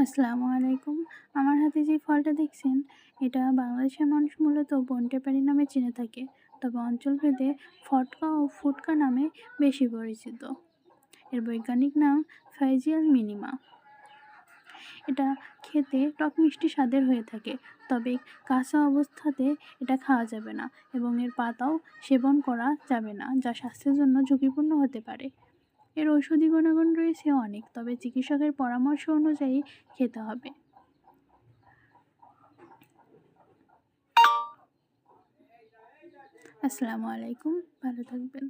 আসসালামু আলাইকুম। আমার হাতে যে ফলটা দেখছেন, এটা বাংলাদেশের মানুষ মূলত বনটেপারি নামে চিনে থাকে। তবে অঞ্চলভেদে ফটকা ও ফুটকা নামে বেশি পরিচিত। এর বৈজ্ঞানিক নাম ফাইজিয়াল মিনিমা। এটা খেতে টক মিষ্টি স্বাদের হয়ে থাকে, তবে কাঁচা অবস্থাতে এটা খাওয়া যাবে না এবং এর পাতাও সেবন করা যাবে না, যা স্বাস্থ্যের জন্য ঝুঁকিপূর্ণ হতে পারে। এর ঔষধি গুণাগুণ রয়েছে অনেক, তবে চিকিৎসকের পরামর্শ অনুযায়ী খেতে হবে। আসসালামু আলাইকুম, ভালো থাকবেন।